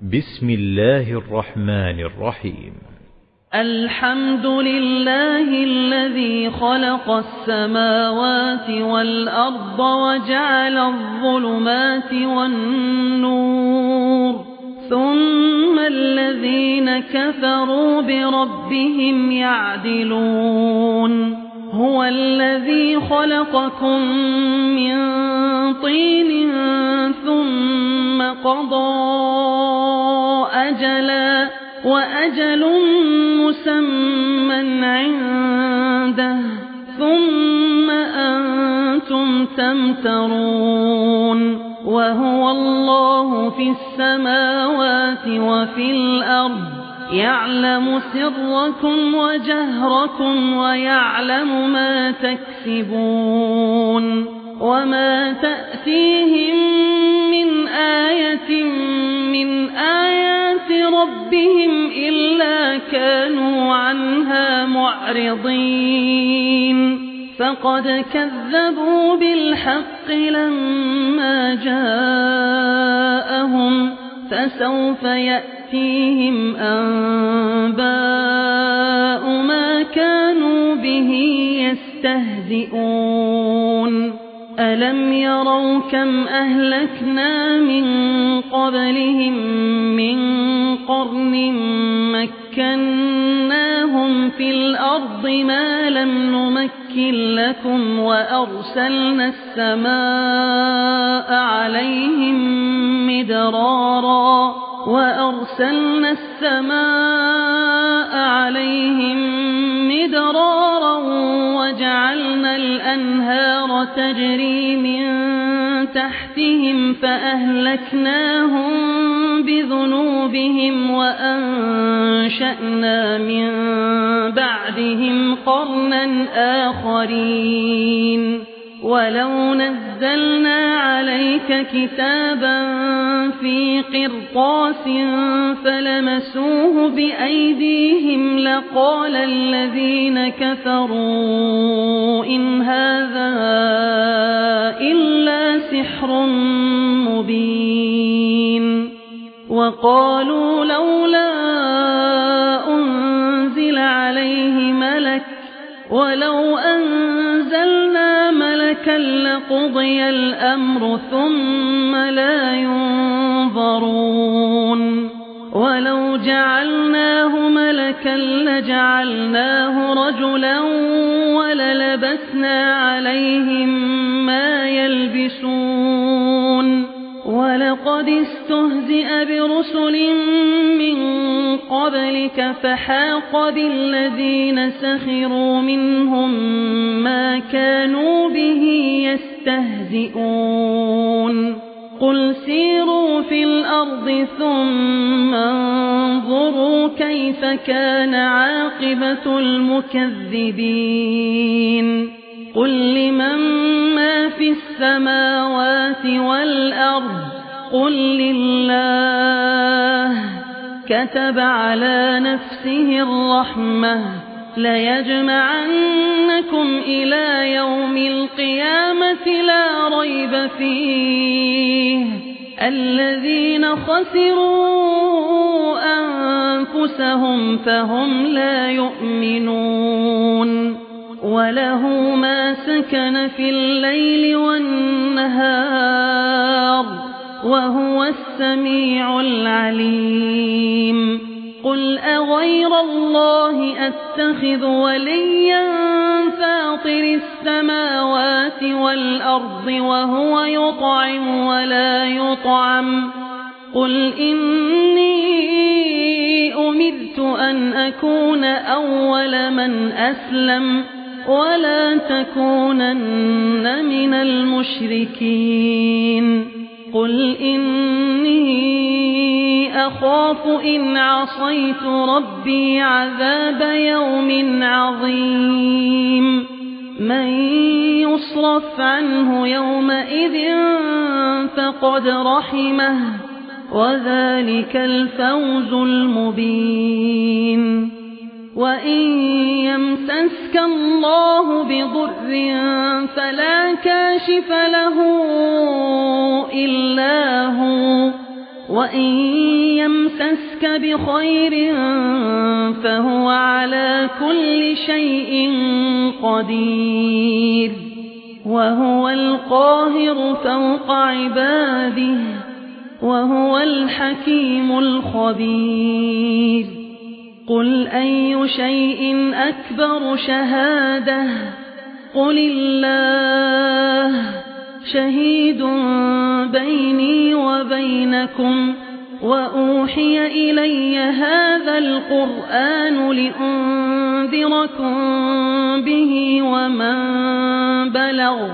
بسم الله الرحمن الرحيم. الحمد لله الذي خلق السماوات والأرض وجعل الظلمات والنور، ثم الذين كفروا بربهم يعدلون. هو الذي خلقكم من طين ثم قضى أجلا وأجل مسمى عنده ثم أنتم تمترون. وهو الله في السماوات وفي الأرض، يعلم سركم وجهركم ويعلم ما تكسبون. وما تأتيهم من آية من آيات ربهم إلا كانوا عنها معرضين. فقد كذبوا بالحق لما جاءهم، فسوف يأتيهم أنباء ما كانوا به يستهزئون. ألم يروا كم أهلكنا من قبلهم من قرن مكناهم في الأرض ما لم نمكن لكم، وأرسلنا السماء عليهم مدرارا وجعلنا الأنهار تجري من تحتهم فأهلكناهم بذنوبهم وأنشأنا من بعدهم قرنا آخرين. ولو نزلنا عليك كتابا في قرطاس فلمسوه بأيديهم لقال الذين كفروا إن هذا إلا سحر مبين. وقالوا لولا أنزل عليه ملك، ولو أنزلنا ملكا لقضي الأمر ثم لا ينظرون. ولو جعلناه ملكا لجعلناه رجلا وللبسنا عليهم ما يلبسون. ولقد استهزئ برسل من قبلك فحاق بالذين سخروا منهم ما كانوا به يستهزئون. قل سيروا في الأرض ثم انظروا كيف كان عاقبة المكذبين. قل لمن ما في السماوات والأرض قل لله. كتب على نفسه الرحمة ليجمعنكم إلى يوم القيامة لا ريب فيه. الذين خسروا أنفسهم فهم لا يؤمنون. وله ما سكن في الليل والنهار وهو السميع العليم. قل أغير الله أتخذ وليا فاطر السماوات والأرض وهو يطعم ولا يطعم. قل إني أمرت أن أكون أول من أسلم ولا تكونن من المشركين. قل إني أخاف إن عصيت ربي عذاب يوم عظيم. من يصرف عنه يومئذ فقد رحمه وذلك الفوز المبين. وإن يمسسك الله بضر فلا كاشف له إلا هو، وإن يمسك بخير فهو على كل شيء قدير وهو القاهر فوق عباده وهو الحكيم الخبير قل أي شيء أكبر شهادة قل الله شهيد بيني وبينكم وأوحي إلي هذا القرآن لأنذركم به ومن بلغ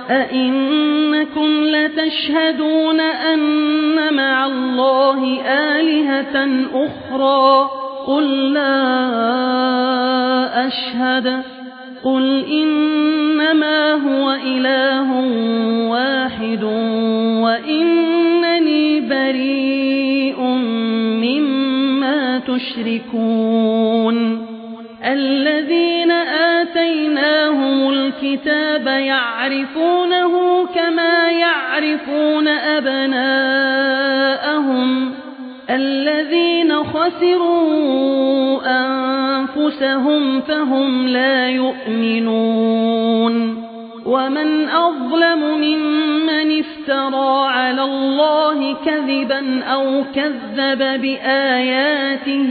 أئنكم لتشهدون أن مع الله آلهة أخرى قل لا أشهد قل إنما هو إله واحد وإنني بريء مما تشركون الذين آتيناهم الكتاب يعرفونه كما يعرفون أبناءهم الذين خسروا أنفسهم فهم لا يؤمنون ومن أظلم ممن افترى على الله كذبا أو كذب بآياته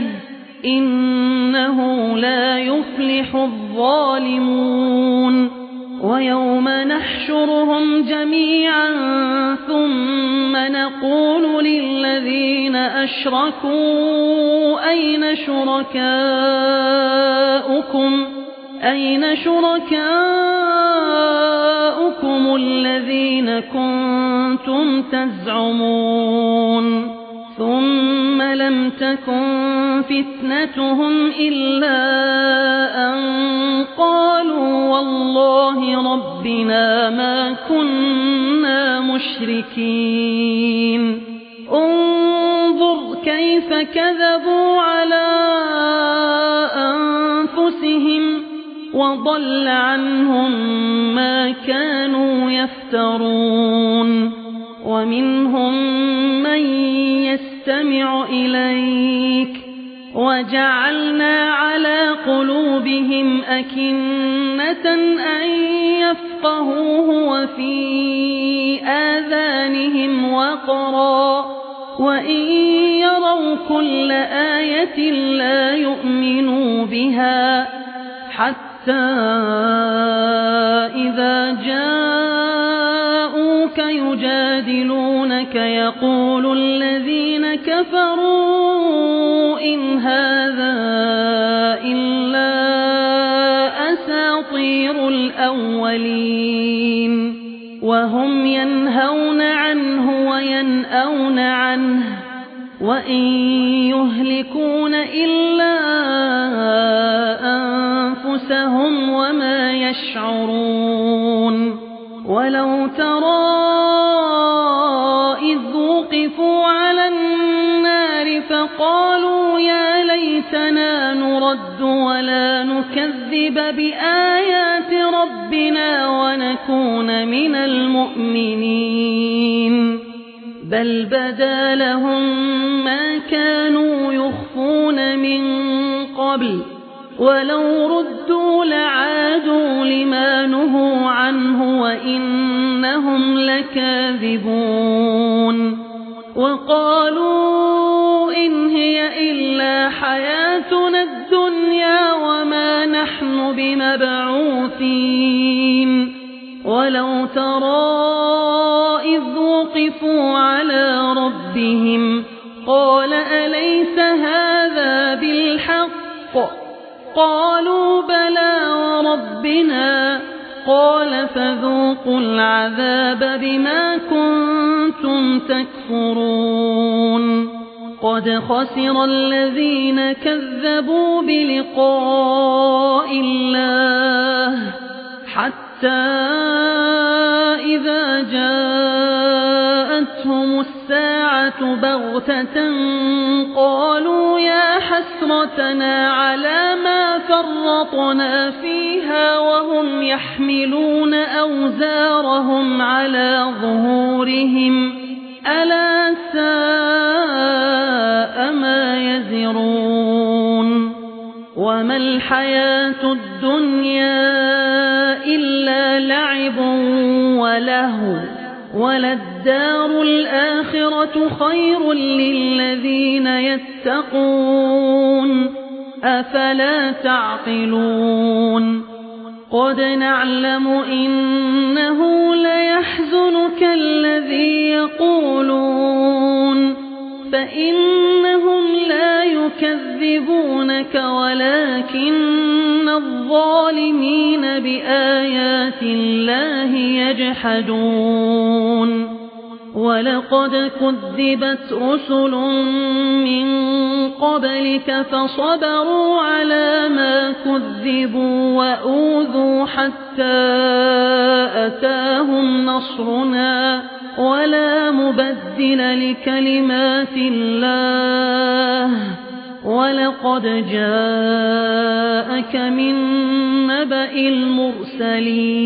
إنه لا يفلح الظالمون ويوم نحشرهم جميعا ثم نقول للذين أشركوا أين شركاؤكم الذين كنتم تزعمون ثم لم تكن فتنتهم إلا أن قالوا والله ربنا ما كنا مشركين انظر كيف كذبوا على أنفسهم وضل عنهم ما كانوا يفترون ومنهم من يستمع إليك وجعلنا على قلوبهم أكنة أن يفقهوه وفي آذانهم وقرا وإن يروا كل آية لا يؤمنوا بها حتى إذا جاءوك يجادلونك يقول الذين كفروا إن هذا إلا أساطير الأولين وهم ينهون عنه وينأون عنه وإن يهلكون إلا أنفسهم وما يشعرون ولو ترى إذ وقفوا على النار فقالوا يا ليتنا نرد ولا نكذب بآيات ربنا ونكون من المؤمنين بل بدا لهم ما كانوا يخفون من قبل ولو ردوا لعادوا لما نهوا عنه وإنهم لكاذبون وقالوا إن هي إلا حياتنا الدنيا وما نحن بمبعوثين ولو ترى إذ وقفوا على ربهم قال أليس هذا بالحق قالوا بلى وربنا قال فذوقوا العذاب بما كنتم تكفرون قد خسر الذين كذبوا بلقاء الله حتى إذا جاءتهم الساعة بغتة قالوا يا حسرتنا على ما فرطنا فيها وهم يحملون أوزارهم على ظهورهم ألا ساء ما وما الحياة الدنيا إلا لعب ولهو وللدار الآخرة خير للذين يتقون أفلا تعقلون قد نعلم إنه ليحزنك الذي يقولون فإنهم لا يكذبونك ولكن الظالمين بآيات الله يجحدون ولقد كذبت رسل من قبلك فصبروا على ما كذبوا وأوذوا حتى أتاهم نصرنا ولا مبدل لكلمات الله ولقد جاءك من نبأ المرسلين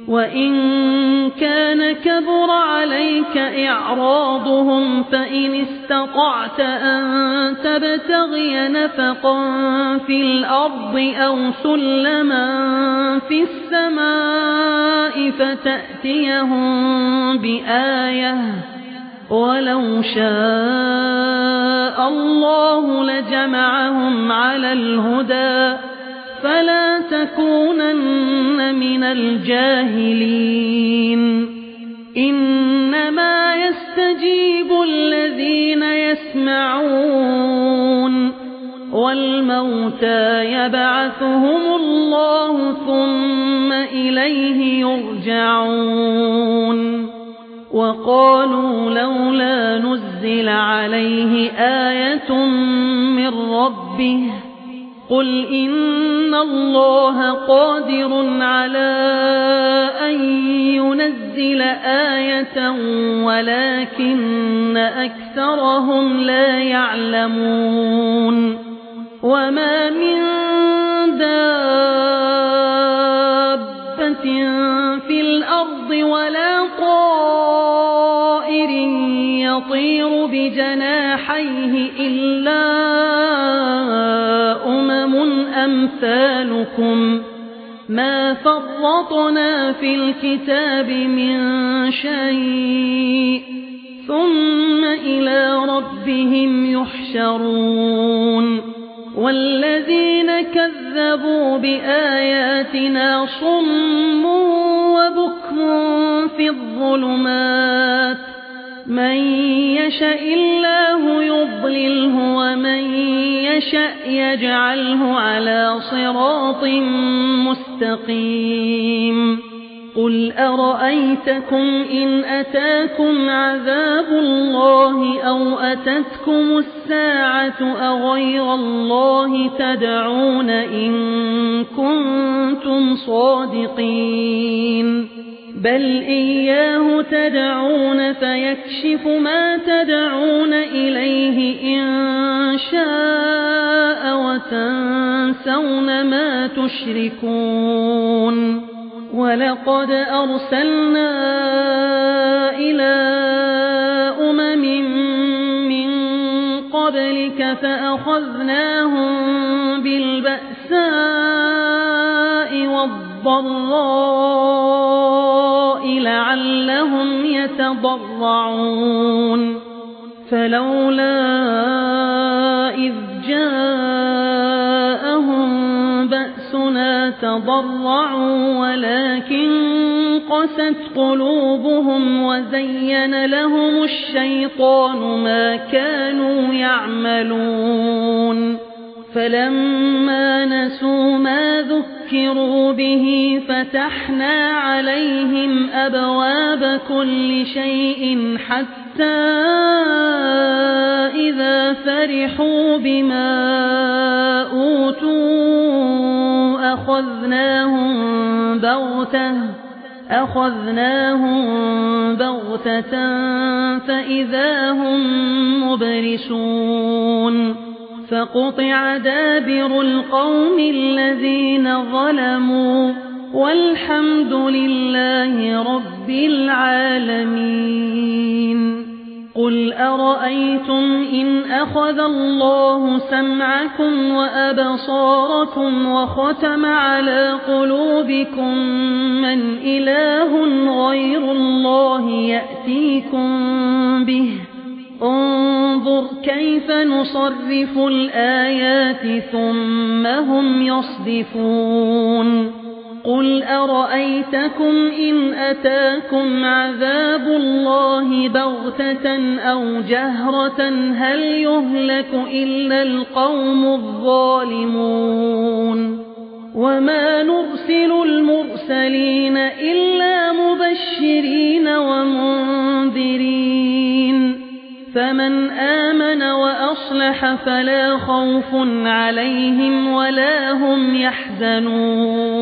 وإن كان كبر عليك إعراضهم فإن استطعت أن تبتغي نفقا في الأرض أو سلما في السماء فتأتيهم بآية ولو شاء الله لجمعهم على الهدى فلا تكونن من الجاهلين إنما يستجيب الذين يسمعون والموتى يبعثهم الله ثم إليه يرجعون وقالوا لولا نزل عليه آية من ربه قل إن الله قادر على أن ينزل آية ولكن أكثرهم لا يعلمون وما من دابة في الأرض ولا طائر يطير بجناحيه إلا أمثالكم ما فرطنا في الكتاب من شيء ثم إلى ربهم يحشرون والذين كذبوا بآياتنا صم وبكم في الظلمات من يشاء الله يضلله ومن يشاء يجعله على صراط مستقيم قل أرأيتكم إن أتاكم عذاب الله أو أتتكم الساعة أغير الله تدعون إن كنتم صادقين بل إياه تدعون فيكشف ما تدعون إليه إن شاء وتنسون ما تشركون ولقد أرسلنا إلى من قبلك فأخذناهم بالبأساء والضراء لعلهم يتضرعون فلولا إذ جاءهم بأسنا تضرعوا ولكن قست قلوبهم وزين لهم الشيطان ما كانوا يعملون فلما نسوا ما ذكروا به فتحنا عليهم أبواب كل شيء حتى إذا فرحوا بما أوتوا أخذناهم بغتة فإذا هم مبلسون فقطع دابر القوم الذين ظلموا والحمد لله رب العالمين. قل أرأيتم إن أخذ الله سمعكم وأبصاركم وختم على قلوبكم من إله غير الله يأتيكم به انظر كيف نصرف الآيات ثم هم يصدفون قل أرأيتكم إن أتاكم عذاب الله بغتة أو جهرة هل يهلك إلا القوم الظالمون وما نرسل المرسلين إلا مبشرين ومنذرين فمن آمن وأصلح فلا خوف عليهم ولا هم يحزنون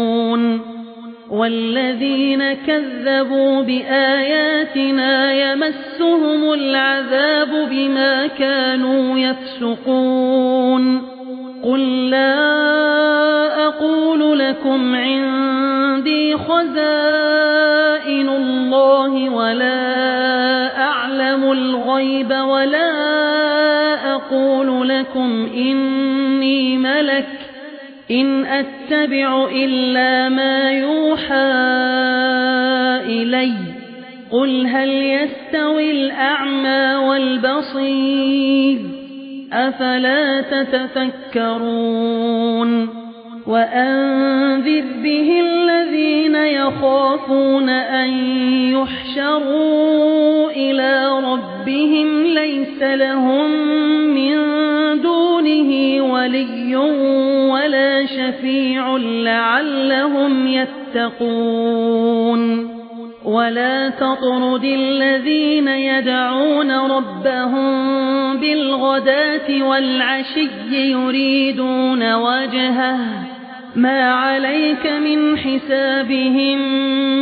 والذين كذبوا بآياتنا يمسهم العذاب بما كانوا يفسقون قل لا أقول لكم عندي خزائن الله ولا أعلم الغيب ولا أقول لكم إني ملك إن أتبع إلا ما يوحى إلي قل هل يستوي الأعمى والبصير أفلا تتفكرون وأنذر به الذين يخافون أن يحشروا إلى ربهم ليس لهم من دونه ولي ولا شفيع لعلهم يتقون ولا تطرد الذين يدعون ربهم بالغداة والعشي يريدون وجهه ما عليك من حسابهم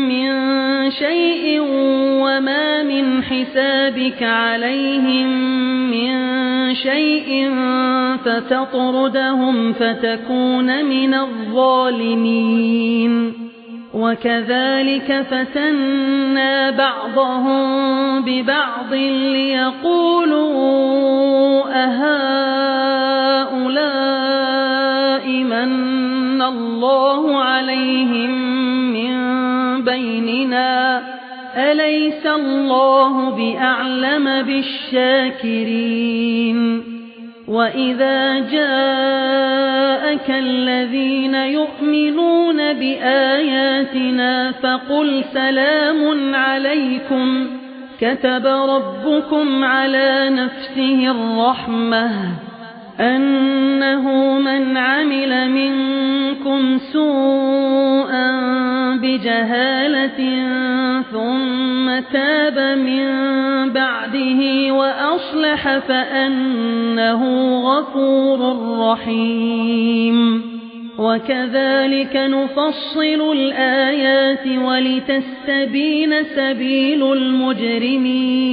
من شيء وما من حسابك عليهم من شيء فتطردهم فتكون من الظالمين وكذلك فتنا بعضهم ببعض ليقولوا أهؤلاء من الله عليهم من بيننا أليس الله بأعلم بالشاكرين وإذا جاءك الذين يؤمنون بآياتنا فقل سلام عليكم كتب ربكم على نفسه الرحمة أنه من عمل منكم سوءا بجهالة ثم تاب من بعده وأصلح فأنه غفور رحيم وكذلك نفصل الآيات ولتستبين سبيل المجرمين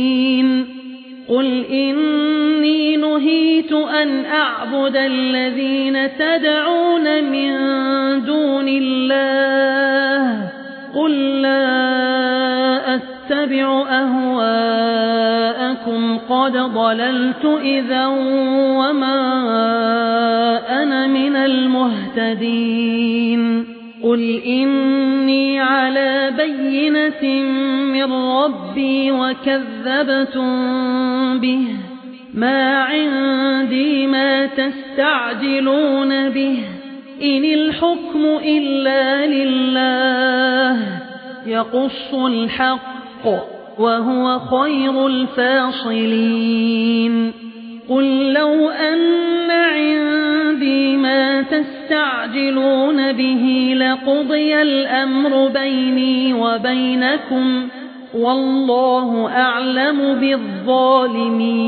قل إني نهيت أن أعبد الذين تدعون من دون الله قل لا أتبع أهواءكم قد ضللت إذا وما أنا من المهتدين قل إني على بينة من ربي وكذبتم به ما عندي ما تستعجلون به إن الحكم إلا لله يقص الحق وهو خير الفاصلين قل لو أن عندي ما تستعجلون به لقضي الأمر بيني وبينكم والله أعلم بالظالمين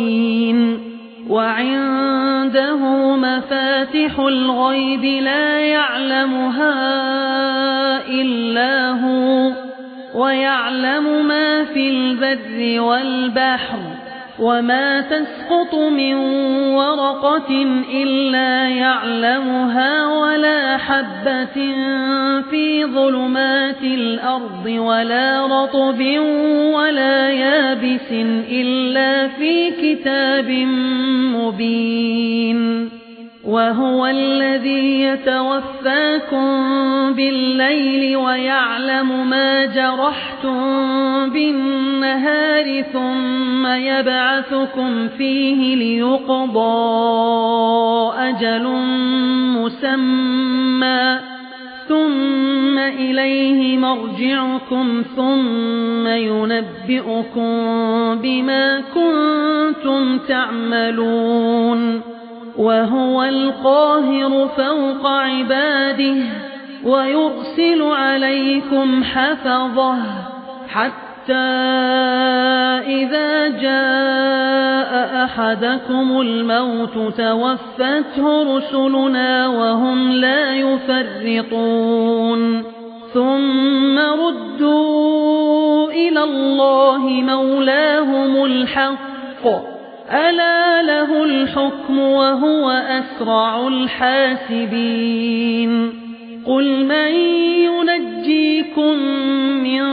وعنده مفاتح الغيب لا يعلمها إلا هو ويعلم ما في البر والبحر وما تسقط من ورقة ورقة إلا يعلمها ولا حبة في ظلمات الأرض ولا رطب ولا يابس إلا في كتاب مبين وهو الذي يتوفاكم بالليل ويعلم ما جرحتم بالنهار ثم يبعثكم فيه ليقضى أجل مسمى ثم إليه مرجعكم ثم ينبئكم بما كنتم تعملون وهو القاهر فوق عباده ويرسل عليكم حفظه حتى إذا جاء أحدكم الموت توفته رسلنا وهم لا يفرطون ثم ردوا إلى الله مولاهم الحق ألا له الحكم وهو أسرع الحاسبين قل من ينجيكم من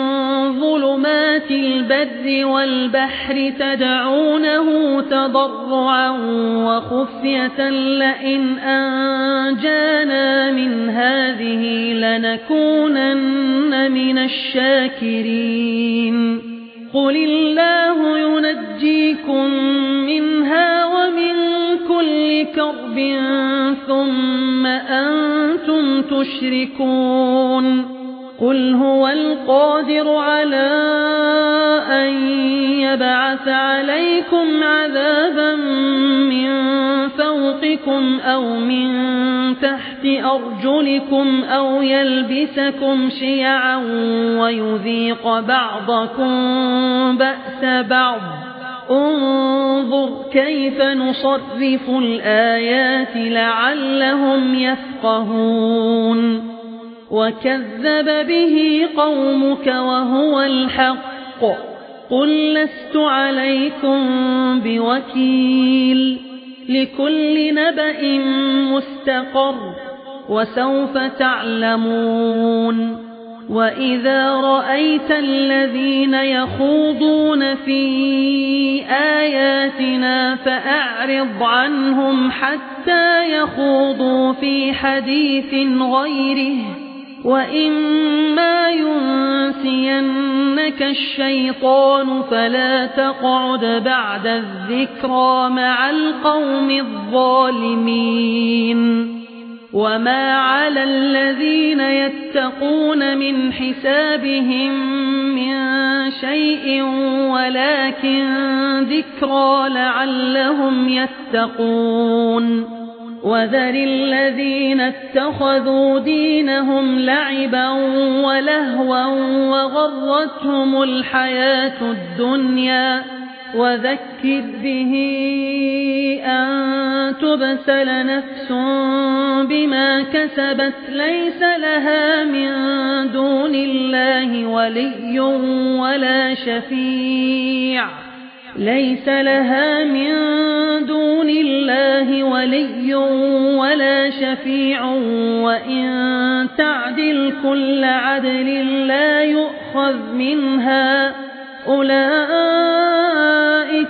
ظلمات البر والبحر تدعونه تضرعا وخفية لئن أنجانا من هذه لنكونن من الشاكرين قل الله ينجيكم منها ومن كل كرب ثم أنتم تشركون قل هو القادر على أن يبعث عليكم عذابا من فوقكم أو من تحت أرجلكم أو يلبسكم شيعا ويذيق بعضكم بأس بعض انظر كيف نصرف الآيات لعلهم يفقهون وكذب به قومك وهو الحق قل لست عليكم بوكيل لكل نبأ مستقر وسوف تعلمون وإذا رأيت الذين يخوضون في آياتنا فأعرض عنهم حتى يخوضوا في حديث غيره وإما ينسينك الشيطان فلا تقعد بعد الذكرى مع القوم الظالمين وما على الذين يتقون من حسابهم من شيء ولكن ذكرى لعلهم يتقون وذر الذين اتخذوا دينهم لعبا ولهوا وغرتهم الحياة الدنيا وذكر به أن تبسل نفس بما كسبت ليس لها من دون الله ولي ولا شفيع وإن تعدل كل عدل لا يؤخذ منها أولئك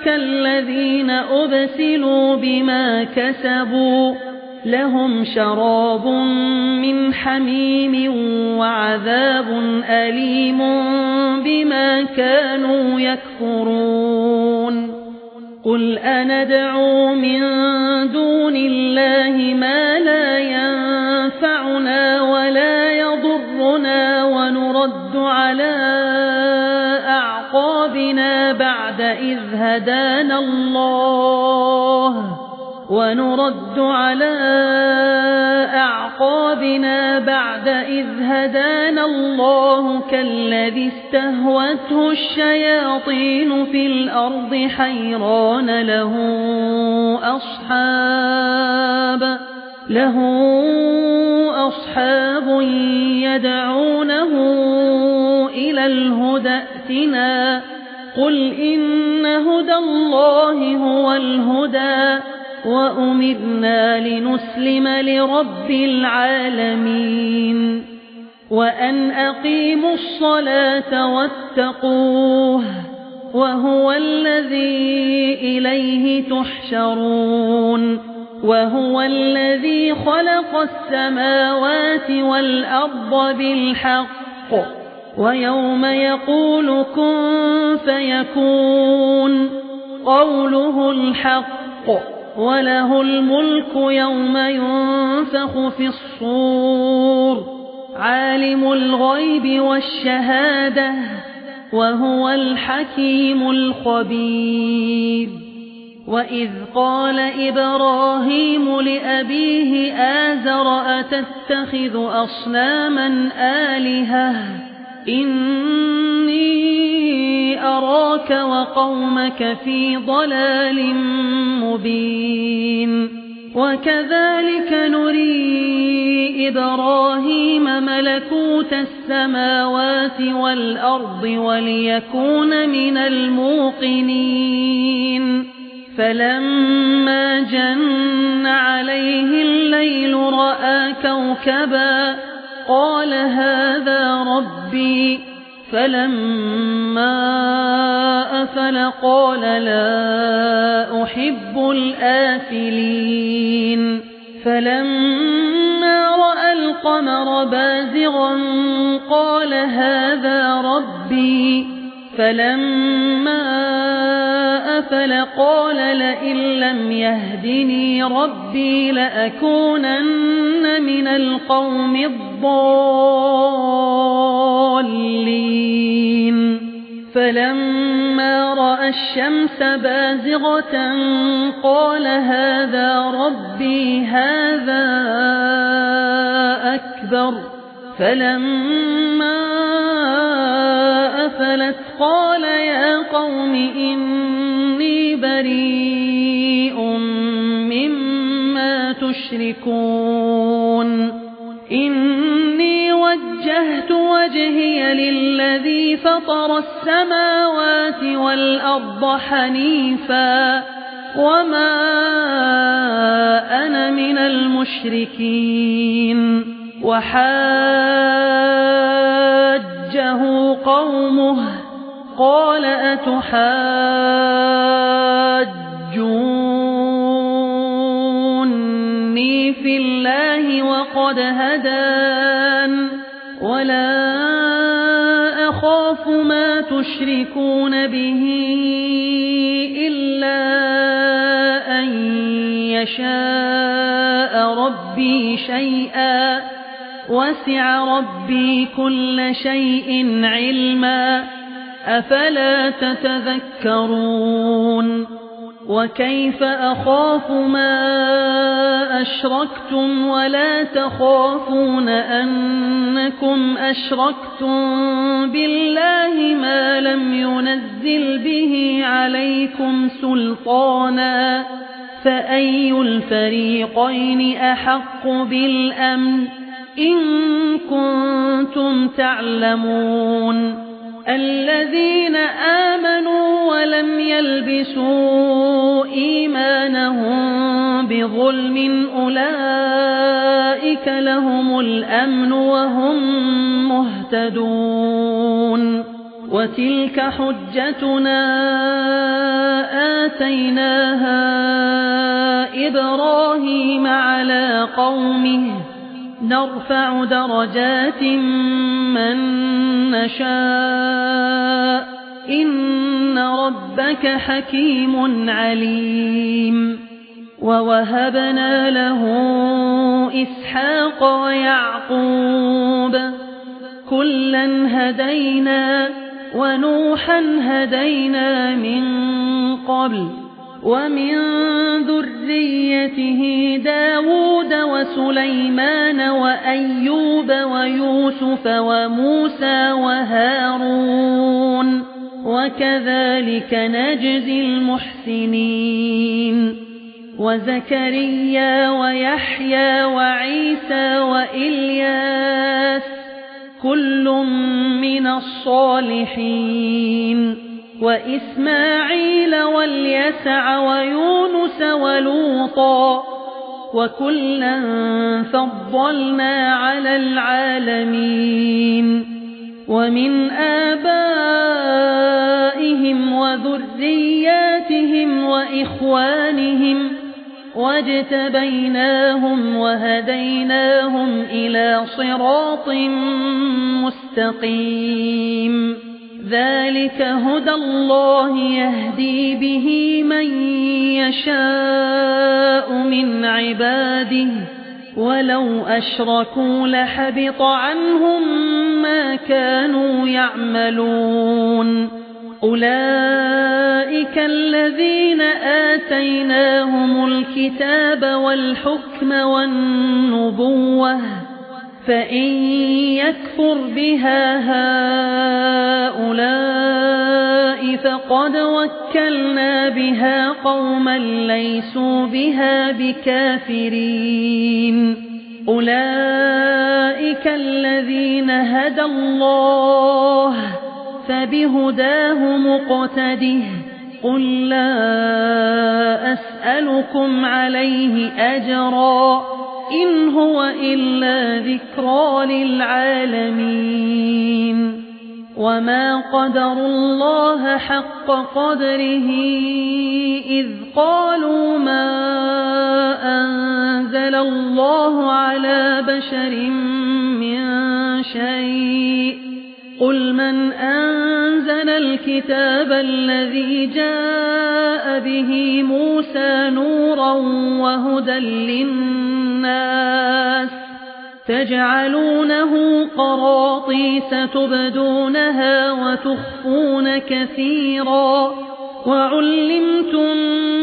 الذين أبسلوا بما كسبوا لهم شراب من حميم وعذاب أليم بما كانوا يكفرون قل أندعو من دون الله ما لا ينفعنا ولا يضرنا ونرد على أعقابنا بعد إذ هدانا الله كالذي استهوته الشياطين في الأرض حيران له أصحاب يدعونه إلى الهدى ائتنا قل إن هدى الله هو الهدى وأمرنا لنسلم لرب العالمين وأن أقيموا الصلاة واتقوه وهو الذي إليه تحشرون وهو الذي خلق السماوات والأرض بالحق ويوم يقول كن فيكون قوله الحق وله الملك يوم ينفخ في الصور عالم الغيب والشهادة وهو الحكيم الخبير وإذ قال إبراهيم لأبيه آزر أتتخذ أصناما آلهة إني أراك وقومك في ضلال مبين وكذلك نري إبراهيم ملكوت السماوات والأرض وليكون من الموقنين فلما جن عليه الليل رأى كوكبا قال هذا ربي فلما أفل قال لا أحب الآفلين فلما رأى القمر بازغا قال هذا ربي فلما أفل قال لئن لم يهدني ربي لأكونن من القوم الضالين فلما رأى الشمس بازغة قال هذا ربي هذا أكبر فلما أفلت قال يا قوم إني بريء مما تشركون إني وجهت وجهي للذي فطر السماوات والأرض حنيفا وما أنا من المشركين وحاجه قومه قال أتحاجوني في الله وقد هدان ولا أخاف ما تشركون به إلا أن يشاء ربي شيئا وسع ربي كل شيء علما أفلا تتذكرون وكيف أخاف ما أشركتم ولا تخافون أنكم أشركتم بالله ما لم ينزل به عليكم سلطانا فأي الفريقين أحق بالأمن إن كنتم تعلمون الذين آمنوا ولم يلبسوا إيمانهم بظلم أولئك لهم الأمن وهم مهتدون وتلك حجتنا آتيناها إبراهيم على قومه نرفع درجات من نشاء إن ربك حكيم عليم ووهبنا له إسحاق ويعقوب كلا هدينا ونوحا هدينا من قبل ومن ذريته داود وسليمان وأيوب ويوسف وموسى وهارون وكذلك نجزي المحسنين وزكريا ويحيى وعيسى وإلياس كل من الصالحين وإسماعيل واليسع ويونس ولوطا وكلا فضلنا على العالمين ومن آبائهم وذرياتهم وإخوانهم واجتبيناهم وهديناهم إلى صراط مستقيم ذلك هدى الله يهدي به من يشاء من عباده ولو أشركوا لحبط عنهم ما كانوا يعملون أولئك الذين آتيناهم الكتاب والحكم والنبوة فإن يكفر بها هؤلاء فقد وكلنا بها قوما ليسوا بها بكافرين أولئك الذين هدى الله فبهداه مقتده قل لا أسألكم عليه أجرا إن هو إلا ذكرى للعالمين وما قدروا الله حق قدره إذ قالوا ما أنزل الله على بشر من شيء قل من أنزل الكتاب الذي جاء به موسى نورا وهدى للناس تجعلونه قراطيس تبدونها وتخفون كثيرا وعلمتم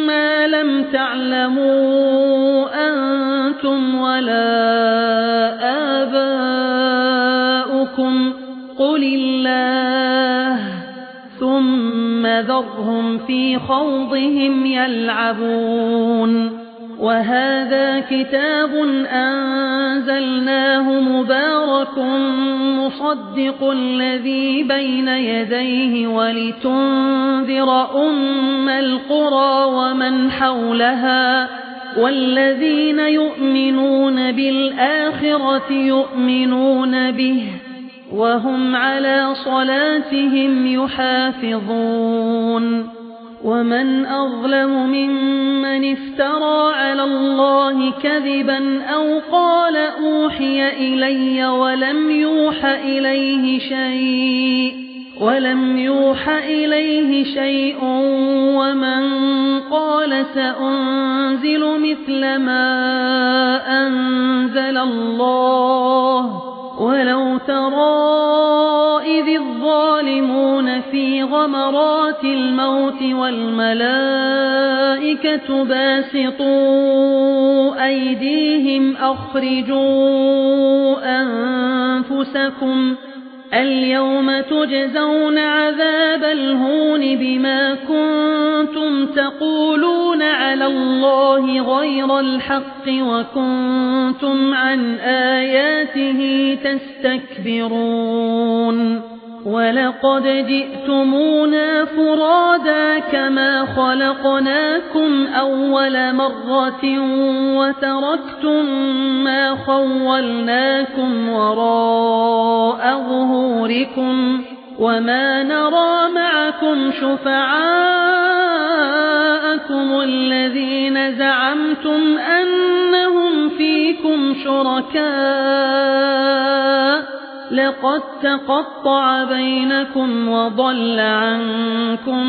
ما لم تعلموا أنتم ولا آباؤكم قل الله ثم ذرهم في خوضهم يلعبون وهذا كتاب أنزلناه مبارك مصدق الذي بين يديه ولتنذر أم القرى ومن حولها والذين يؤمنون بالآخرة يؤمنون به وهم على صلاتهم يحافظون ومن أظلم ممن افترى على الله كذبا أو قال أوحي إلي ولم يوح إليه شيء ومن قال سأنزل مثل ما أنزل الله ولو ترى إذ الظالمون في غمرات الموت والملائكة باسطوا أيديهم أخرجوا أنفسكم اليوم تجزون عذاب الهون بما كنتم تقولون على الله غير الحق وكنتم عن آياته تستكبرون ولقد جئتمونا فرادا كما خلقناكم أول مرة وتركتم ما خولناكم وراء ظهوركم وما نرى معكم شفعاءكم الذين زعمتم أنهم فيكم شركاء لقد تقطع بينكم وضل عنكم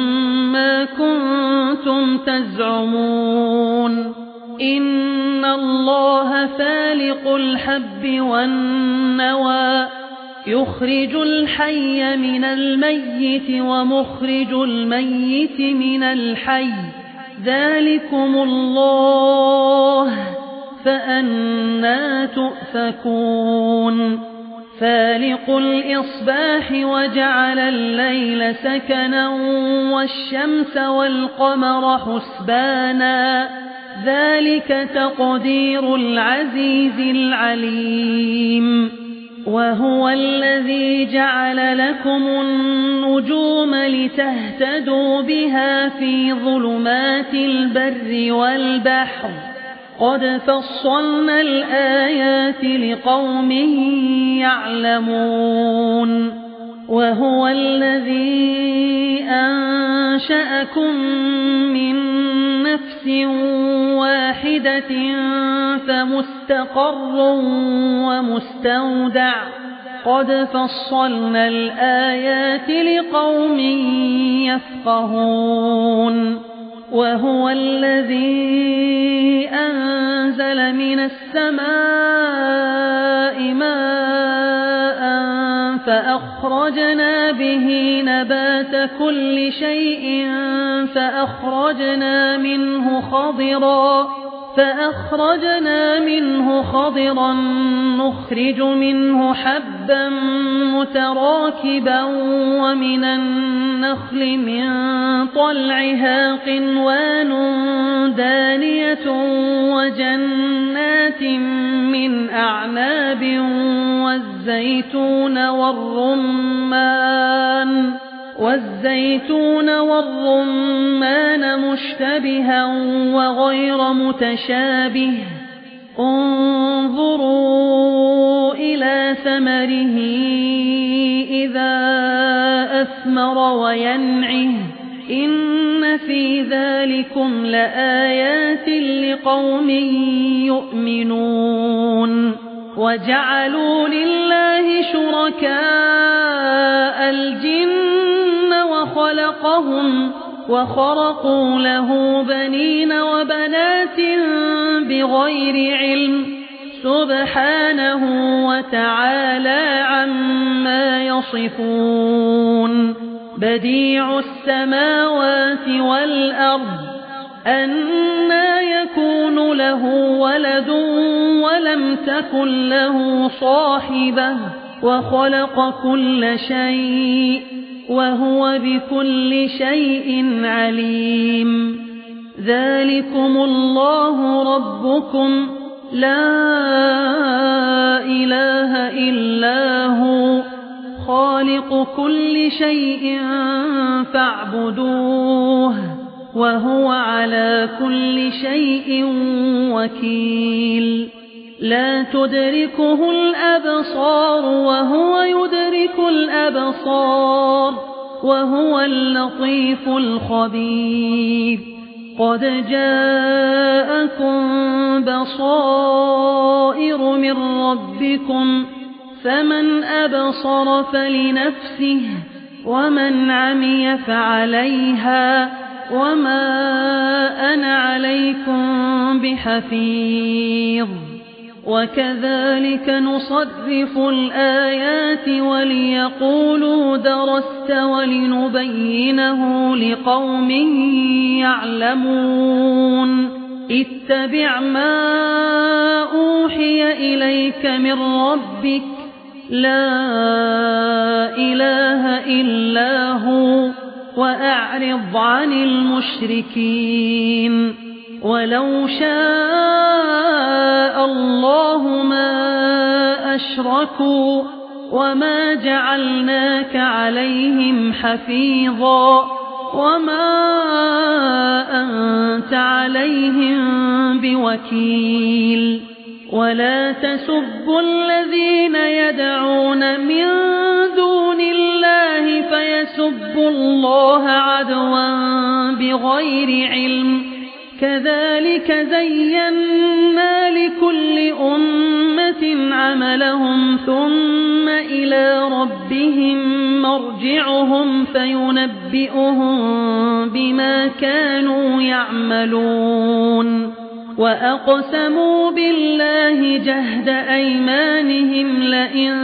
ما كنتم تزعمون إن الله فالق الحب والنوى يخرج الحي من الميت ومخرج الميت من الحي ذلكم الله فأنى تؤفكون فالق الإصباح وجعل الليل سكنا والشمس والقمر حسبانا ذلك تقدير العزيز العليم وهو الذي جعل لكم النجوم لتهتدوا بها في ظلمات البر والبحر قد فصلنا الآيات لقوم يعلمون وهو الذي أنشأكم من نفس واحدة فمستقر ومستودع قد فصلنا الآيات لقوم يفقهون وهو الذي أنزل من السماء ماء فأخرجنا به نبات كل شيء فأخرجنا منه خضرا نخرج منه حبا متراكبا ومن النخل من طلعها قنوان دانية وجنات من أعناب والزيتون والرمان مشتبها وغير متشابه انظروا إلى ثمره إذا أثمر وينعه إن في ذلكم لآيات لقوم يؤمنون وجعلوا لله شركاء الجن وخرقوا له بنين وبنات بغير علم سبحانه وتعالى عما يصفون بديع السماوات والأرض أنى يكون له ولد ولم تكن له صاحبة وخلق كل شيء وهو بكل شيء عليم ذلكم الله ربكم لا إله إلا هو خالق كل شيء فاعبدوه وهو على كل شيء وكيل لا تدركه الأبصار وهو يدرك الأبصار وهو اللطيف الخبير قد جاءكم بصائر من ربكم فمن أبصر فلنفسه ومن عمي فعليها وما أنا عليكم بحفيظ وكذلك نصرف الآيات وليقولوا درست ولنبينه لقوم يعلمون اتبع ما أوحي إليك من ربك لا إله إلا هو وأعرض عن المشركين ولو شاء الله ما أشركوا وما جعلناك عليهم حفيظا وما أنت عليهم بوكيل ولا تسبوا الذين يدعون من دون الله فيسبوا الله عدوا بغير علم كذلك زينا لكل أمة عملهم ثم إلى ربهم مرجعهم فينبئهم بما كانوا يعملون وأقسموا بالله جهد أيمانهم لئن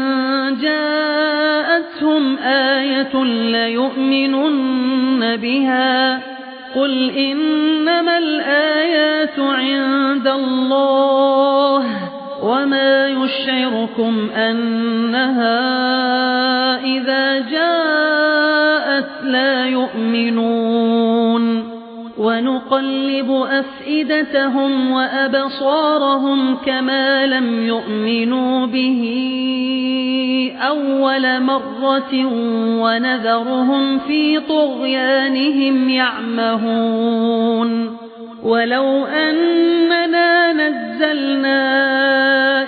جاءتهم آية ليؤمنن بها قل إنما الآيات عند الله وما يشعركم أنها إذا جاءت لا يؤمنون ونقلب أفئدتهم وأبصارهم كما لم يؤمنوا به أول مرة ونذرهم في طغيانهم يعمهون ولو أننا نزلنا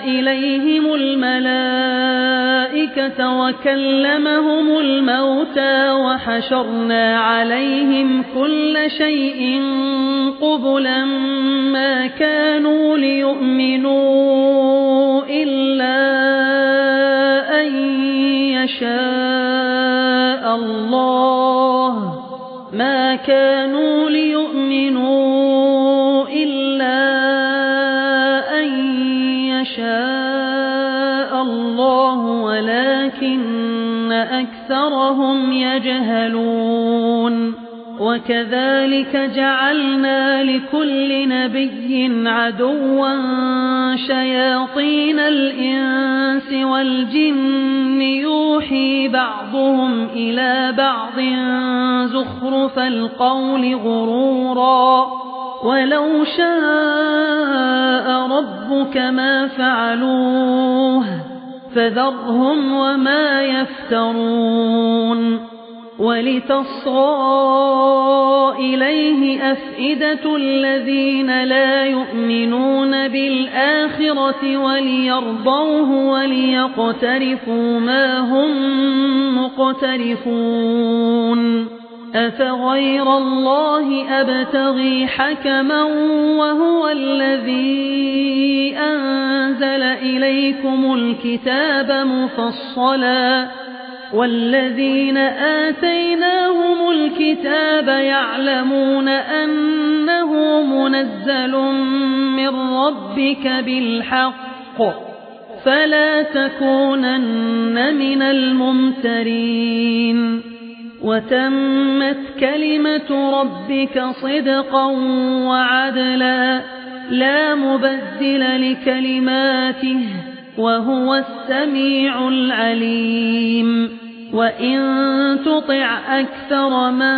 إليهم الملائكة وكلمهم الموتى وحشرنا عليهم كل شيء قبلا ما كانوا ليؤمنوا إلا أن يشاء الله ما كانوا ليؤمنوا إلا أن يشاء الله ولكن أكثرهم يجهلون وكذلك جعلنا لكل نبي عدوا شياطين الإنس والجن يوحي بعضهم إلى بعض زخرف القول غرورا ولو شاء ربك ما فعلوه فذرهم وما يفترون ولتصغى إليه أفئدة الذين لا يؤمنون بالآخرة وليرضوه وليقترفوا ما هم مقترفون أفغير الله أبتغي حكما وهو الذي أنزل إليكم الكتاب مفصلا والذين آتيناهم الكتاب يعلمون أنه منزل من ربك بالحق فلا تكونن من الممترين وتمت كلمة ربك صدقا وعدلا لا مبدل لكلماته وهو السميع العليم وإن تطع أكثر من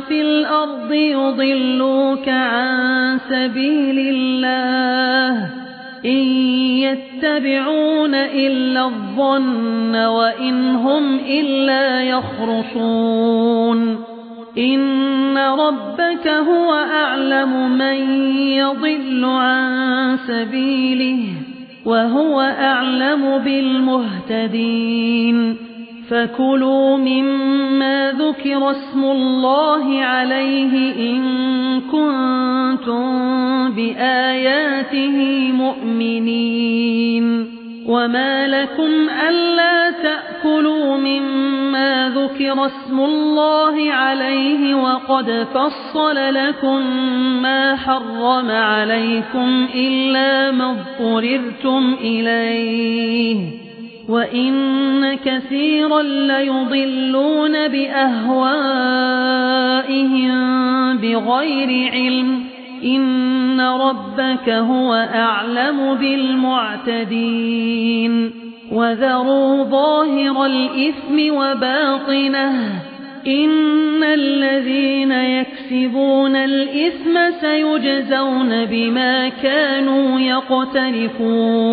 في الأرض يضلوك عن سبيل الله إن يتبعون إلا الظن وإن هم إلا يخرصون إن ربك هو أعلم من يضل عن سبيله وهو أعلم بالمهتدين فكلوا مما ذكر اسم الله عليه إن كنتم بآياته مؤمنين وما لكم ألا تأكلوا مما ذكر اسم الله عليه وقد فصل لكم ما حرم عليكم إلا ما اضطررتم إليه وإن كثيرا ليضلون بأهوائهم بغير علم إن ربك هو أعلم بالمعتدين وذروا ظاهر الإثم وباطنه إن الذين يكسبون الإثم سيجزون بما كانوا يقترفون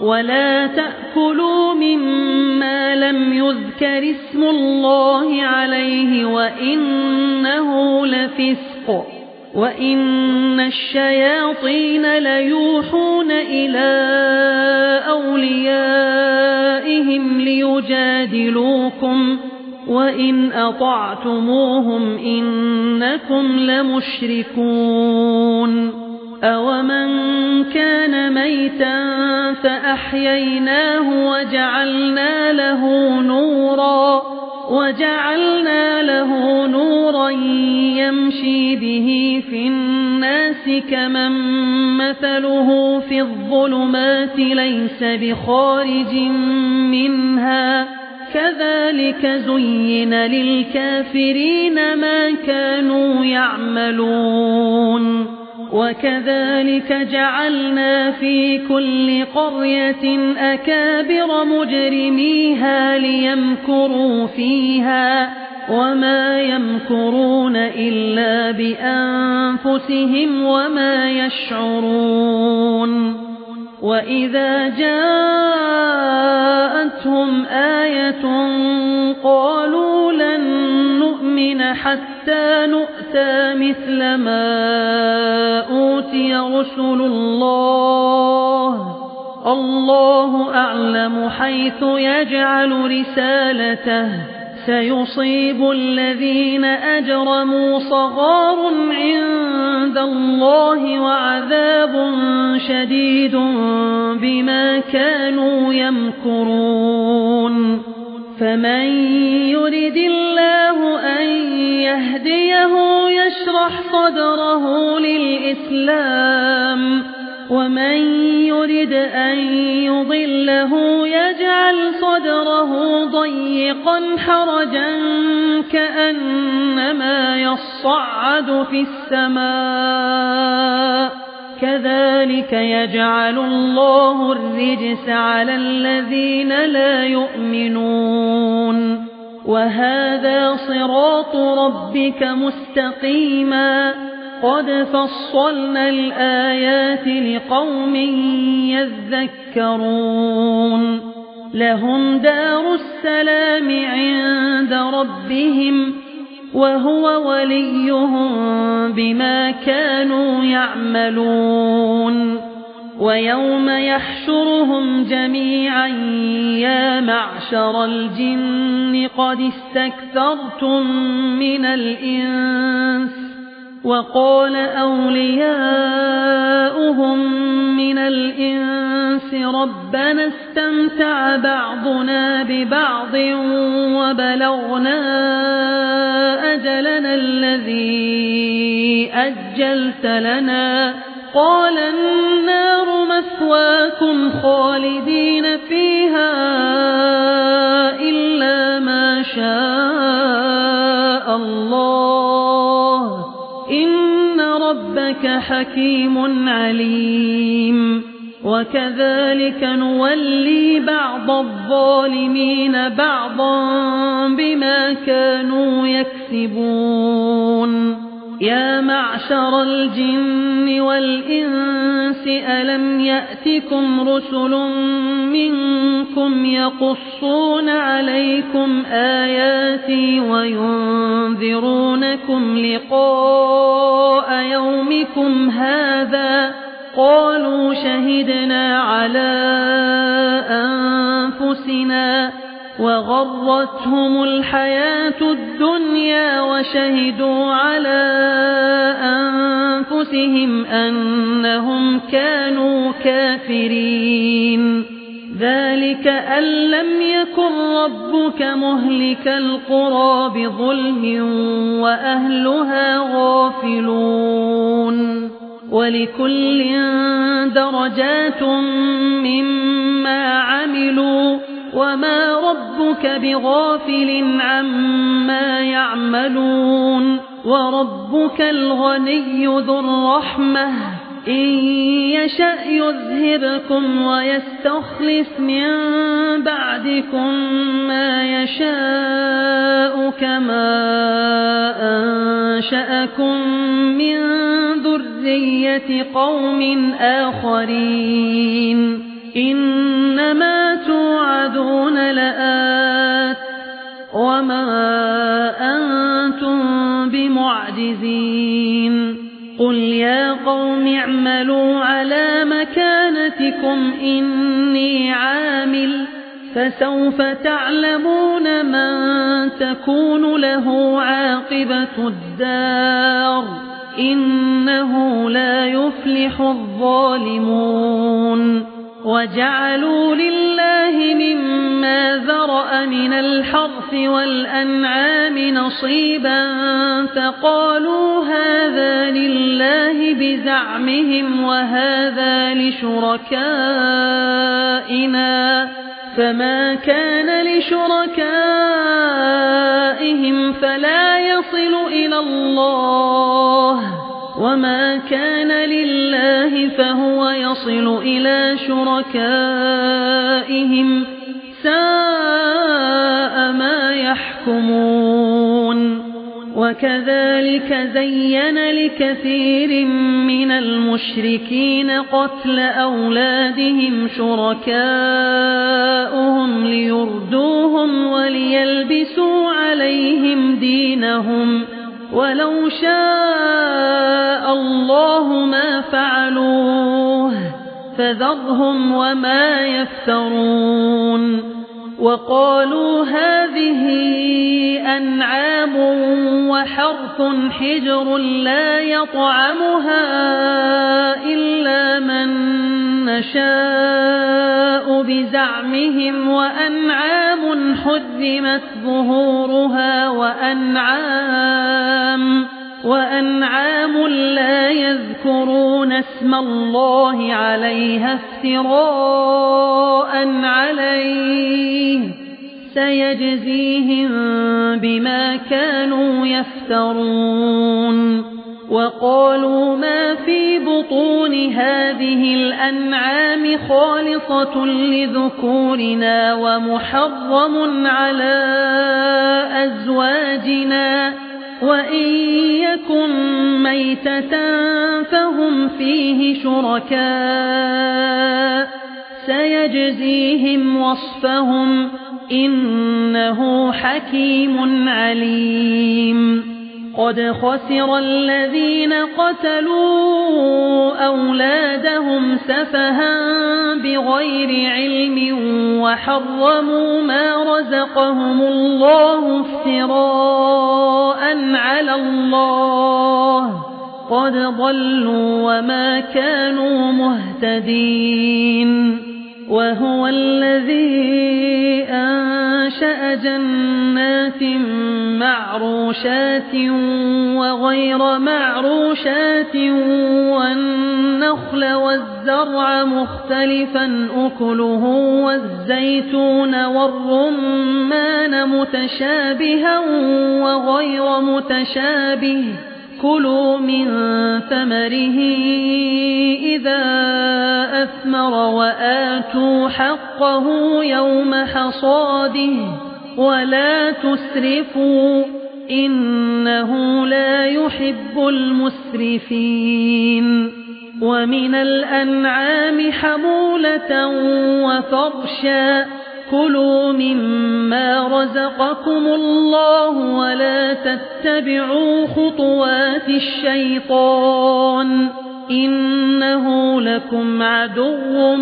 ولا تأكلوا مما لم يذكر اسم الله عليه وإنه لفسق وإن الشياطين ليوحون إلى أوليائهم ليجادلوكم وإن أطعتموهم إنكم لمشركون أومن كان ميتا فأحييناه وجعلنا له نورا يمشي به في الناس كمن مثله في الظلمات ليس بخارج منها كذلك زين للكافرين ما كانوا يعملون وكذلك جعلنا في كل قرية أكابر مجرميها ليمكروا فيها وما يمكرون إلا بأنفسهم وما يشعرون وإذا جاءتهم آية قالوا لن نؤمن حتى نؤتى مثل ما أوتي رسل الله الله أعلم حيث يجعل رسالته سيصيب الذين أجرموا صغار عند الله وعذاب شديد بما كانوا يمكرون فمن يرد الله أن يهديه يشرح صدره للإسلام ومن يرد أن يضله يجعل صدره ضيقا حرجا كأنما يصعد في السماء كذلك يجعل الله الرجس على الذين لا يؤمنون وهذا صراط ربك مستقيما قد فصلنا الآيات لقوم يذكرون لهم دار السلام عند ربهم وهو وليهم بما كانوا يعملون ويوم يحشرهم جميعا يا معشر الجن قد استكثرتم من الإنس وقال أولياؤهم من الإنس ربنا استمتع بعضنا ببعض وبلغنا أجلنا الذي أجلت لنا قال النار مثواكم خالدين فيها إلا ما شاء الله إن ربك حكيم عليم وكذلك نولي بعض الظالمين بعضا بما كانوا يكسبون يا معشر الجن والإنس ألم يأتكم رسل منكم يقصون عليكم آياتي وينذرونكم لقاء يومكم هذا قالوا شهدنا على أنفسنا وغرتهم الحياة الدنيا وشهدوا على أنفسهم أنهم كانوا كافرين ذلك أن لم يكن ربك مهلك القرى بظلم وأهلها غافلون ولكل درجات مما عملوا وما ربك بغافل عما يعملون وربك الغني ذو الرحمة إن يشأ يذهبكم ويستخلف من بعدكم ما يشاء كما أنشأكم من ذرية قوم آخرين إنما توعدون لآت وما أنتم بمعجزين قل يا قوم اعملوا على مكانتكم إني عامل فسوف تعلمون من تكون له عاقبة الدار إنه لا يفلح الظالمون وجعلوا لله مما ذرأ من الحرث والأنعام نصيبا فقالوا هذا لله بزعمهم وهذا لشركائنا فما كان لشركائهم فلا يصل إلى الله وما كان لله فهو يصل إلى شركائهم ساء ما يحكمون وكذلك زين لكثير من المشركين قتل أولادهم شركاؤهم ليردوهم وليلبسوا عليهم دينهم ولو شاء الله ما فعلوه فذرهم وما يفترون وقالوا هذه أنعام وحرث حجر لا يطعمها إلا من نشاء بزعمهم وأنعام حرمت ظهورها وأنعام لا يذكرون اسم الله عليها افتراء عليه سيجزيهم بما كانوا يفترون وقالوا ما في بطون هذه الأنعام خالصة لذكورنا ومحرم على أزواجنا وإن يكن ميتة فهم فيه شركاء سيجزيهم وصفهم إنه حكيم عليم قد خسر الذين قتلوا أولادهم سفها بغير علم وحرموا ما رزقهم الله افتراء على الله قد ضلوا وما كانوا مهتدين وهو الذي أنشأ جنات معروشات وغير معروشات والنخل والزرع مختلفا أكله والزيتون والرمان متشابها وغير متشابه كلوا من ثمره إذا أثمر وآتوا حقه يوم حصاده ولا تسرفوا إنه لا يحب المسرفين ومن الأنعام حمولة وفرشا كلوا مما رزقكم الله ولا تتبعوا خطوات الشيطان إنه لكم عدو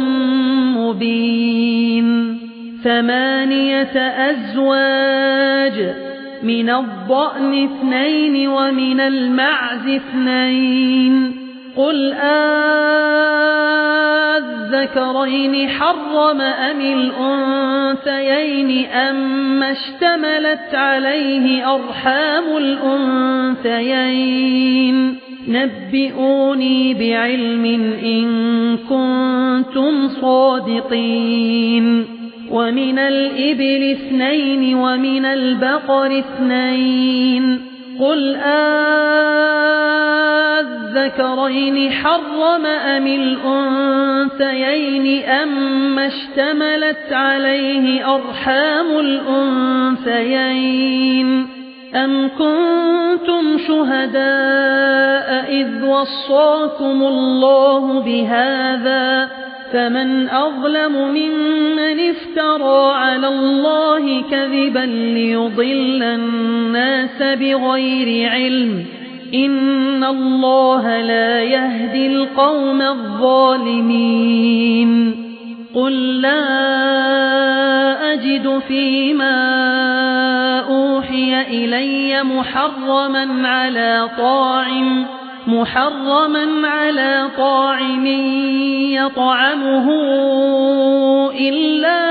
مبين 8 أزواج من الضأن 2 ومن المعز 2 قل الذكرين حرم أم الأنثيين أم اشتملت عليه أرحام الأنثيين نبئوني بعلم إن كنتم صادقين ومن الإبل 2 ومن البقر 2 قل الذكرين حرم أم الأنثيين أم اشتملت عليه أرحام الأنثيين أم كنتم شهداء إذ وصاكم الله بهذا فمن أظلم ممن افترى على الله كذبا ليضل الناس بغير علم إن الله لا يهدي القوم الظالمين قل لا أجد فيما أوحي إلي محرما على طاعم يطعمه إلا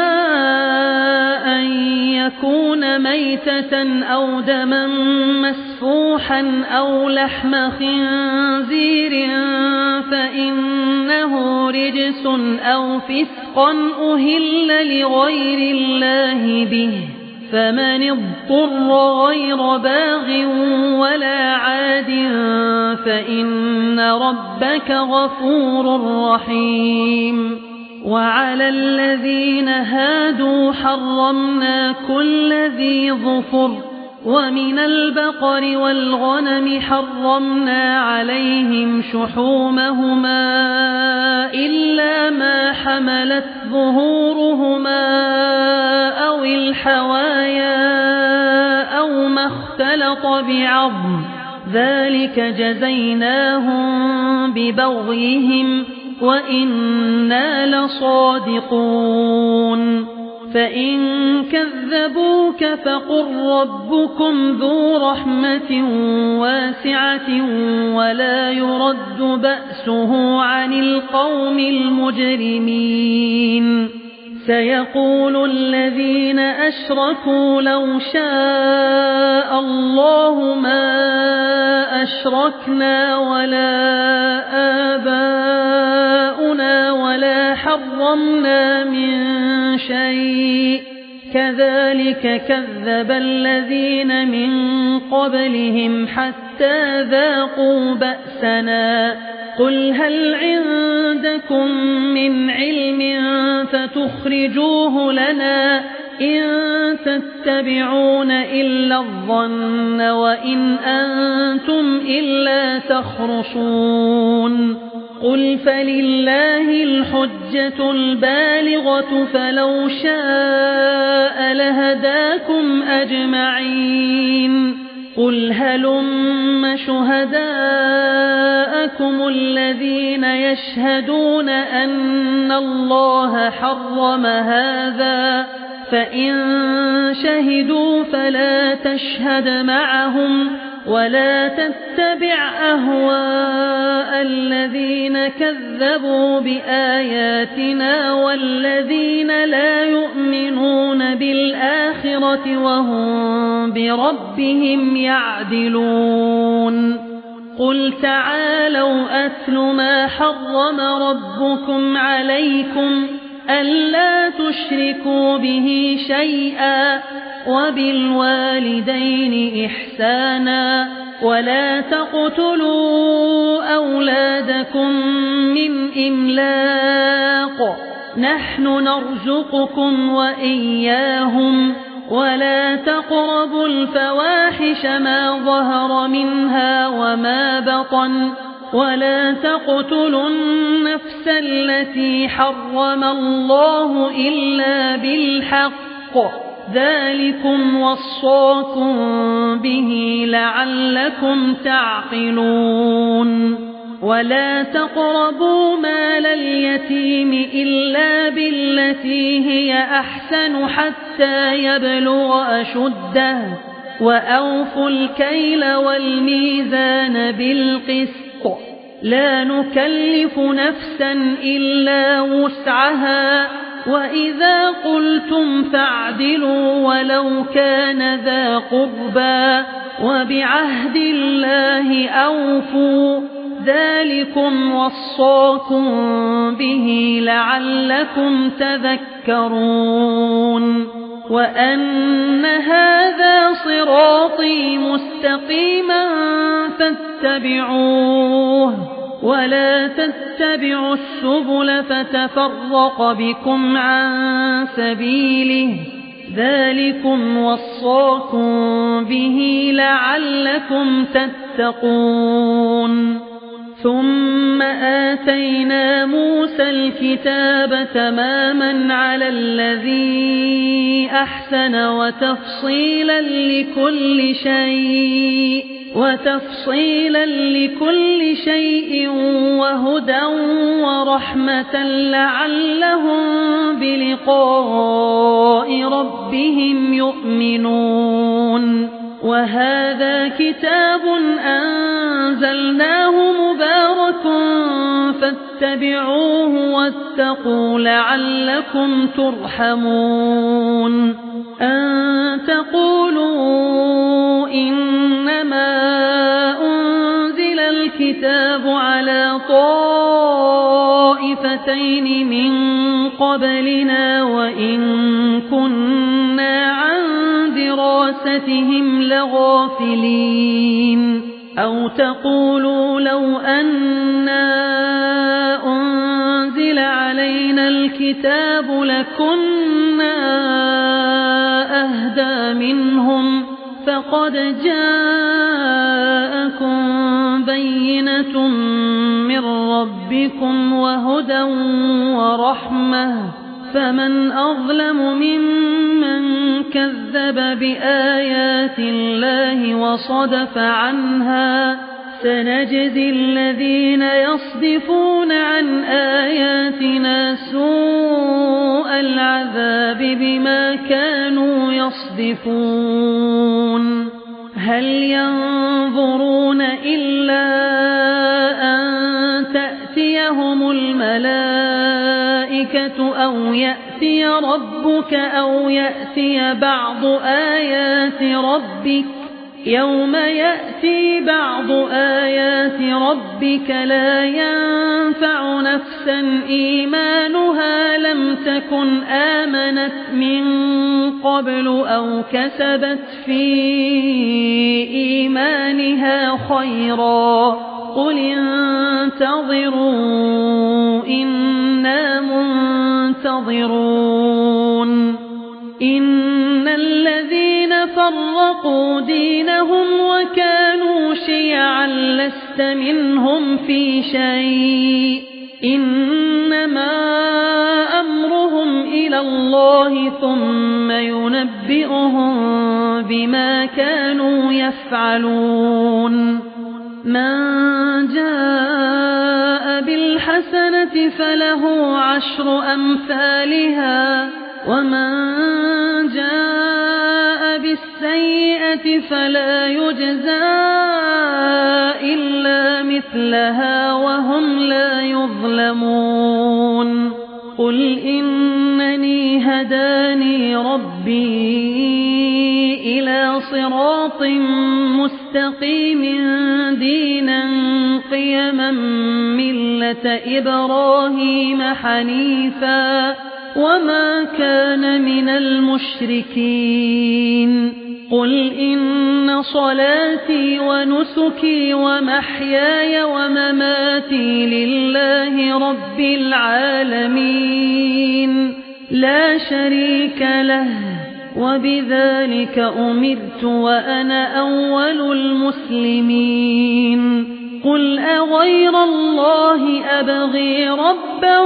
أن يكون ميتة أو دما مسفوحا أو لحم خنزير فإنه رجس أو فسقا أهل لغير الله به فمن اضطر غير باغ ولا عاد فإن ربك غفور رحيم وعلى الذين هادوا حرمنا كل ذي ظفر ومن البقر والغنم حرمنا عليهم شحومهما إلا ما حملت ظهورهما أو الحوايا أو ما اختلط بعظم ذلك جزيناهم ببغيهم وإنا لصادقون فإن كذبوك فقل ربكم ذو رحمة واسعة ولا يرد بأسه عن القوم المجرمين سيقول الذين أشركوا لو شاء الله ما أشركنا ولا آباؤنا ولا حرمنا من شيء كذلك كذب الذين من قبلهم حتى ذاقوا بأسنا قل هل عندكم من علم فتخرجوه لنا إن تتبعون إلا الظن وإن أنتم إلا تخرصون قل فلله الحجة البالغة فلو شاء لهداكم أجمعين قل هلم شهداءكم الذين يشهدون أن الله حرم هذا فإن شهدوا فلا تشهد معهم ولا تتبع أهواء الذين كذبوا بآياتنا والذين لا يؤمنون بالآخرة وهم بربهم يعدلون قل تعالوا أتل ما حرم ربكم عليكم ألا تشركوا به شيئا وبالوالدين إحسانا ولا تقتلوا أولادكم من إملاق نحن نرزقكم وإياهم ولا تقربوا الفواحش ما ظهر منها وما بطن ولا تقتلوا النفس التي حرم الله إلا بالحق ذلكم وصاكم به لعلكم تعقلون ولا تقربوا مال اليتيم إلا بالتي هي أحسن حتى يبلغ أشده وأوفوا الكيل والميزان بالقسط لا نكلف نفسا إلا وسعها وإذا قلتم فاعدلوا ولو كان ذا قربى وبعهد الله أوفوا ذلكم وصاكم به لعلكم تذكرون وأن هذا صراطي مستقيما فاتبعوه ولا تتبعوا السبل فتفرق بكم عن سبيله ذلكم وصاكم به لعلكم تتقون ثم آتينا موسى الكتاب تماما على الذي أحسن وتفصيلا لكل شيء وهدى ورحمة لعلهم بلقاء ربهم يؤمنون وهذا كتاب أنزلناه مبارك فاتبعوه واتقوا لعلكم ترحمون أن تقولوا إنما أنزل الكتاب على طائفتين من قبلنا وإن كنا عن دراستهم لغافلين أو تقولوا لو أنا أنزل علينا الكتاب لكنا أهدى منهم فقد جاءكم بينة من ربكم وهدى ورحمة فمن أظلم ممن كذب بآيات الله وصدف عنها سنجزي الذين يصدفون عن آياتنا سوء العذاب بما كانوا يصدفون هل ينظرون إلا أن تأتيهم الملائكة أو يأتي ربك أو يأتي بعض آيات ربك يوم يأتي بعض آيات ربك لا ينفع نفسا إيمانها لم تكن آمنت من قبل أو كسبت في إيمانها خيرا قل انتظروا إنا منتظرون إن الذين فرقوا دينهم وكانوا شيعا لست منهم في شيء إنما أمرهم إلى الله ثم ينبئهم بما كانوا يفعلون من جاء بالحسنة فله 10 أمثالها ومن جاء بالسيئة فلا يجزى إلا مثلها وهم لا يظلمون قل إنني هداني ربي إلى صراط مستقيم دينا قيما ملة إبراهيم حنيفا وما كان من المشركين قل إن صلاتي ونسكي ومحياي ومماتي لله رب العالمين لا شريك له وبذلك أمرت وأنا أول المسلمين قل أغير الله أبغي ربا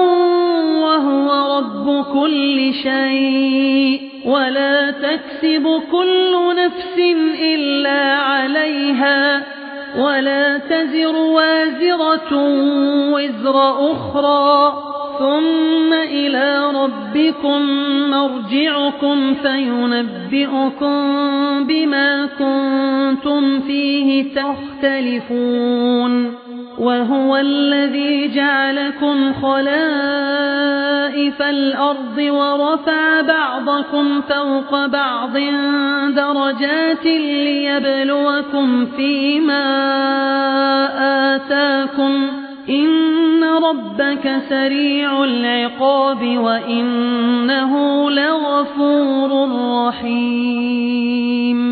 وهو رب كل شيء ولا تكسب كل نفس إلا عليها ولا تزر وازرة وزر أخرى ثم إلى ربكم مرجعكم فينبئكم بما كنتم فيه تختلفون وهو الذي جعلكم خلائف الأرض ورفع بعضكم فوق بعض درجات ليبلوكم فيما آتاكم إن ربك سريع العقاب وإنه لغفور رحيم